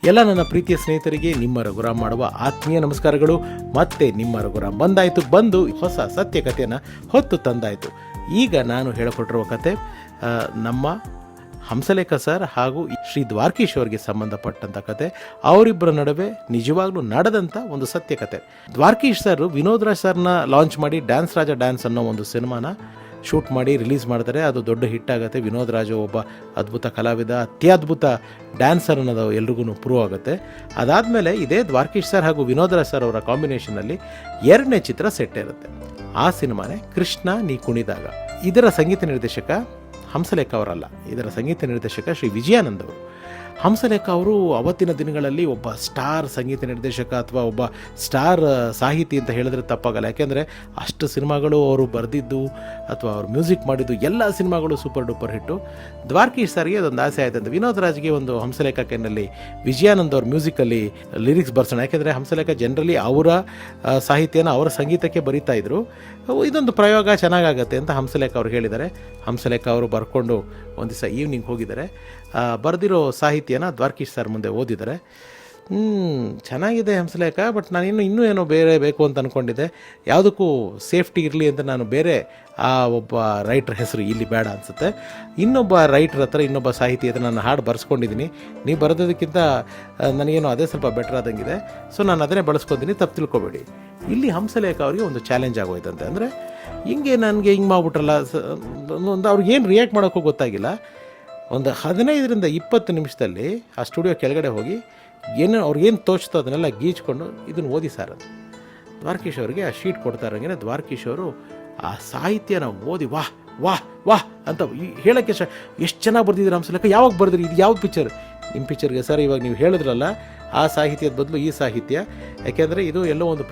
ಎಲ್ಲ ನನ್ನ ಪ್ರೀತಿಯ ಸ್ನೇಹಿತರಿಗೆ ನಿಮ್ಮ ರಘುರಾಮ್ ಮಾಡುವ ಆತ್ಮೀಯ ನಮಸ್ಕಾರಗಳು. ಮತ್ತೆ ನಿಮ್ಮ ರಘುರಾಮ್ ಬಂದು ಹೊಸ ಸತ್ಯ ಕಥೆಯನ್ನು ಹೊತ್ತು ತಂದಾಯಿತು. ಈಗ ನಾನು ಹೇಳಿಕೊಟ್ಟಿರುವ ಕತೆ ನಮ್ಮ ಹಂಸಲೇಖ ಸರ್ ಹಾಗೂ ಶ್ರೀ ದ್ವಾರಕೀಶ್ ಅವರಿಗೆ ಸಂಬಂಧಪಟ್ಟಂಥ ಕತೆ. ಅವರಿಬ್ಬರ ನಡುವೆ ನಿಜವಾಗ್ಲೂ ನಡೆದಂಥ ಒಂದು ಸತ್ಯ ಕತೆ. ದ್ವಾರಕೀಶ್ ಸರ್ ವಿನೋದ್ ರಾಜ್ ಸರ್ನ ಲಾಂಚ್ ಮಾಡಿ ಡ್ಯಾನ್ಸ್ ರಾಜ ಡ್ಯಾನ್ಸ್ ಅನ್ನೋ ಒಂದು ಸಿನಿಮಾನ ಶೂಟ್ ಮಾಡಿ ರಿಲೀಸ್ ಮಾಡ್ತಾರೆ. ಅದು ದೊಡ್ಡ ಹಿಟ್ ಆಗುತ್ತೆ. ವಿನೋದ್ ರಾಜು ಒಬ್ಬ ಅದ್ಭುತ ಕಲಾವಿದ, ಅತ್ಯದ್ಭುತ ಡ್ಯಾನ್ಸರ್ ಅನ್ನೋದು ಎಲ್ರಿಗೂ ಪ್ರೂವ್ ಆಗುತ್ತೆ. ಅದಾದಮೇಲೆ ಇದೇ ದ್ವಾರಕೀಶ್ ಸರ್ ಹಾಗೂ ವಿನೋದ್ ರಾಜ್ ಸರ್ ಅವರ ಕಾಂಬಿನೇಷನಲ್ಲಿ ಎರಡನೇ ಚಿತ್ರ ಸೆಟ್ ಇರುತ್ತೆ. ಆ ಸಿನಿಮಾನೇ ಕೃಷ್ಣ ನೀ ಕುಣಿದಾಗ. ಇದರ ಸಂಗೀತ ನಿರ್ದೇಶಕ ಹಂಸಲೇಖ ಅವರಲ್ಲ, ಇದರ ಸಂಗೀತ ನಿರ್ದೇಶಕ ಶ್ರೀ ವಿಜಯಾನಂದ್ ಅವರು. ಹಂಸಲೇಖ ಅವರು ಅವತ್ತಿನ ದಿನಗಳಲ್ಲಿ ಒಬ್ಬ ಸ್ಟಾರ್ ಸಂಗೀತ ನಿರ್ದೇಶಕ ಅಥವಾ ಒಬ್ಬ ಸ್ಟಾರ್ ಸಾಹಿತಿ ಅಂತ ಹೇಳಿದ್ರೆ ತಪ್ಪಾಗಲ್ಲ. ಯಾಕೆಂದರೆ ಅಷ್ಟು ಸಿನಿಮಾಗಳು ಅವರು ಬರೆದಿದ್ದು ಅಥವಾ ಅವರು ಮ್ಯೂಸಿಕ್ ಮಾಡಿದ್ದು ಎಲ್ಲ ಸಿನಿಮಾಗಳು ಸೂಪರ್ ಡೂಪರ್ ಹಿಟ್ಟು. ದ್ವಾರಕೀಶ್ ಸರ್ಗೆ ಅದೊಂದು ಆಸೆ ಆಯ್ತಂತೆ, ವಿನೋದ್ ರಾಜ್ಗೆ ಒಂದು ಹಂಸಲೇಖ ಕೆನ್ನಲ್ಲಿ ವಿಜಯಾನಂದ್ ಅವ್ರ ಮ್ಯೂಸಿಕಲ್ಲಿ ಲಿರಿಕ್ಸ್ ಬರ್ಸೋಣ. ಯಾಕೆಂದರೆ ಹಂಸಲೇಖ ಜನರಲಿ ಅವರ ಸಾಹಿತ್ಯನ ಅವರ ಸಂಗೀತಕ್ಕೆ ಬರೀತಾ ಇದ್ರು. ಇದೊಂದು ಪ್ರಯೋಗ ಚೆನ್ನಾಗಾಗತ್ತೆ ಅಂತ ಹಂಸಲೇಖ ಅವ್ರು ಹೇಳಿದ್ದಾರೆ. ಹಂಸಲೇಖ ಅವರು ಬರ್ಕೊಂಡು ಒಂದು ದಿವಸ ಈವ್ನಿಂಗ್ ಹೋಗಿದ್ದಾರೆ. ಬರೆದಿರೋ ಸಾಹಿತ್ಯನ ದ್ವಾರಕೀಶ್ ಸರ್ ಮುಂದೆ ಓದಿದ್ದಾರೆ. ಚೆನ್ನಾಗಿದೆ ಹಂಸಲೇಖ, ಬಟ್ ನಾನು ಇನ್ನೂ ಏನೋ ಬೇರೆ ಬೇಕು ಅಂತ ಅಂದ್ಕೊಂಡಿದ್ದೆ. ಯಾವುದಕ್ಕೂ ಸೇಫ್ಟಿ ಇರಲಿ ಅಂತ ನಾನು ಬೇರೆ ಒಬ್ಬ ರೈಟ್ರ್ ಹೆಸರು ಇಲ್ಲಿ ಬೇಡ ಅನಿಸುತ್ತೆ. ಇನ್ನೊಬ್ಬ ರೈಟ್ರ್ ಹತ್ರ, ಇನ್ನೊಬ್ಬ ಸಾಹಿತಿ ಹತ್ರ ನಾನು ಹಾಡು ಬರ್ಸ್ಕೊಂಡಿದ್ದೀನಿ. ನೀವು ಬರೆದೋದಕ್ಕಿಂತ ನನಗೇನೋ ಅದೇ ಸ್ವಲ್ಪ ಬೆಟರ್ ಆದಂಗಿದೆ. ಸೊ ನಾನು ಅದನ್ನೇ ಬಳಸ್ಕೊತೀನಿ, ತಪ್ಪು ತಿಳ್ಕೊಬೇಡಿ. ಇಲ್ಲಿ ಹಂಸಲೇಖ ಅವರಿಗೆ ಒಂದು ಚಾಲೆಂಜ್ ಆಗೋಯ್ತಂತೆ. ಅಂದರೆ ಹಿಂಗೆ ನನಗೆ ಹಿಂಗೆ ಮಾಡ್ಬಿಟ್ರಲ್ಲ, ಒಂದು ಅವ್ರಿಗೇನು ರಿಯಾಕ್ಟ್ ಮಾಡೋಕ್ಕೂ ಗೊತ್ತಾಗಿಲ್ಲ. ಒಂದು 15-20 ನಿಮಿಷದಲ್ಲಿ ಆ ಸ್ಟುಡಿಯೋ ಕೆಳಗಡೆ ಹೋಗಿ ಅವ್ರಿಗೇನು ತೋಚ್ತೋ ಅದನ್ನೆಲ್ಲ ಗೀಚ್ಕೊಂಡು ಇದನ್ನು ಓದಿ ಸರ್ ಅದು ದ್ವಾರಕೀಶ್ ಅವರಿಗೆ ಆ ಶೀಟ್ ಕೊಡ್ತಾ ಇರೋಂಗೆ ದ್ವಾರಕೀಶ್ ಅವರು ಆ ಸಾಹಿತ್ಯನ ಓದಿ ವಾಹ್ ವಾಹ್ ವಾಹ್ ಅಂತ ಹೇಳೋಕ್ಕೆ ಎಷ್ಟು ಚೆನ್ನಾಗಿ ಬರ್ದಿದ್ದೀರ ಹಂಸಲೇಖ, ಯಾವಾಗ ಬರ್ದಿರಿ, ಇದು ಯಾವ ಪಿಕ್ಚರ್? ನಿಮ್ಮ ಪಿಕ್ಚರ್ಗೆ ಸರ್ ಇವಾಗ ನೀವು ಹೇಳಿದ್ರಲ್ಲ ಆ ಸಾಹಿತ್ಯದ ಬದಲು ಈ ಸಾಹಿತ್ಯ. ಯಾಕೆಂದರೆ ಇದು ಎಲ್ಲೋ ಒಂದು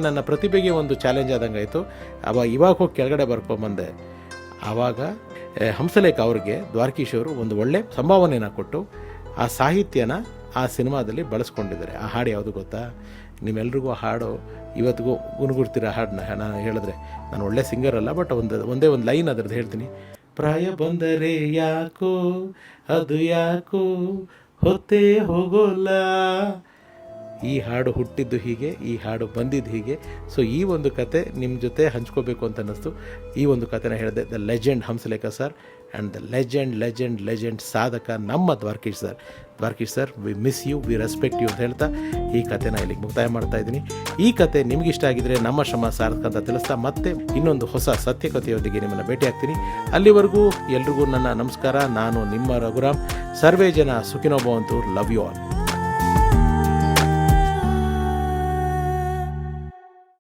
ನನ್ನ ಪ್ರತಿಭೆಗೆ ಒಂದು ಚಾಲೆಂಜ್ ಆದಂಗೆ ಆಯಿತು. ಇವಾಗ ಹೋಗಿ ಕೆಳಗಡೆ ಬರ್ಕೊಂಬಂದೆ. ಆವಾಗ ಹಂಸಲೇಖ ಅವ್ರಿಗೆ ದ್ವಾರಕೀಶ್ ಅವರು ಒಂದು ಒಳ್ಳೆ ಸಂಭಾವನೆಯನ್ನು ಕೊಟ್ಟು ಆ ಸಾಹಿತ್ಯನ ಆ ಸಿನಿಮಾದಲ್ಲಿ ಬಳಸ್ಕೊಂಡಿದ್ದಾರೆ. ಆ ಹಾಡು ಯಾವುದು ಗೊತ್ತಾ? ನಿಮ್ಮೆಲ್ರಿಗೂ ಆ ಹಾಡು ಇವತ್ತಿಗೂ ಗುನುಗುಡ್ತೀರ ಹಾಡನ್ನ. ನಾನು ಹೇಳಿದ್ರೆ ನಾನು ಒಳ್ಳೆ ಸಿಂಗರ್ ಅಲ್ಲ, ಬಟ್ ಒಂದೇ ಒಂದು ಲೈನ್ ಅದರದ್ದು ಹೇಳ್ತೀನಿ. ಪ್ರಾಯ ಬಂದರೆ ಯಾಕೋ ಅದು ಯಾಕೋ ಹೊತ್ತೇ ಹೋಗೋಲ್ಲ. ಈ ಹಾಡು ಹುಟ್ಟಿದ್ದು ಹೀಗೆ, ಈ ಹಾಡು ಬಂದಿದ್ದು ಹೀಗೆ. ಸೊ ಈ ಒಂದು ಕತೆ ನಿಮ್ಮ ಜೊತೆ ಹಂಚ್ಕೋಬೇಕು ಅಂತ ಅನ್ನಿಸ್ತು. ಈ ಒಂದು ಕತೆನ ಹೇಳಿದೆ. The legend Hamsalekha sir and the legend ಸಾಧಕ ನಮ್ಮ Dwarakish sir, we miss you, we respect you ಅಂತ ಹೇಳ್ತಾ ಈ ಕತೆನ ಇಲ್ಲಿಗೆ ಮುಕ್ತಾಯ ಮಾಡ್ತಾ ಇದ್ದೀನಿ. ಈ ಕತೆ ನಿಮಗಿಷ್ಟ ಆಗಿದ್ರೆ ನಮ್ಮ ಶ್ರಮ ಸಾರ್ಥಕ ಅಂತ ತಿಳಿಸ್ತಾ ಮತ್ತೆ ಇನ್ನೊಂದು ಹೊಸ ಸತ್ಯ ಕಥೆಯೊಂದಿಗೆ ನಿಮ್ಮನ್ನು ಭೇಟಿ ಆಗ್ತೀನಿ. ಅಲ್ಲಿವರೆಗೂ ಎಲ್ರಿಗೂ ನನ್ನ ನಮಸ್ಕಾರ. ನಾನು ನಿಮ್ಮ ರಘುರಾಮ್. ಸರ್ವೇ ಜನ ಸುಖಿನೋ ಭವಂತು. Love you all.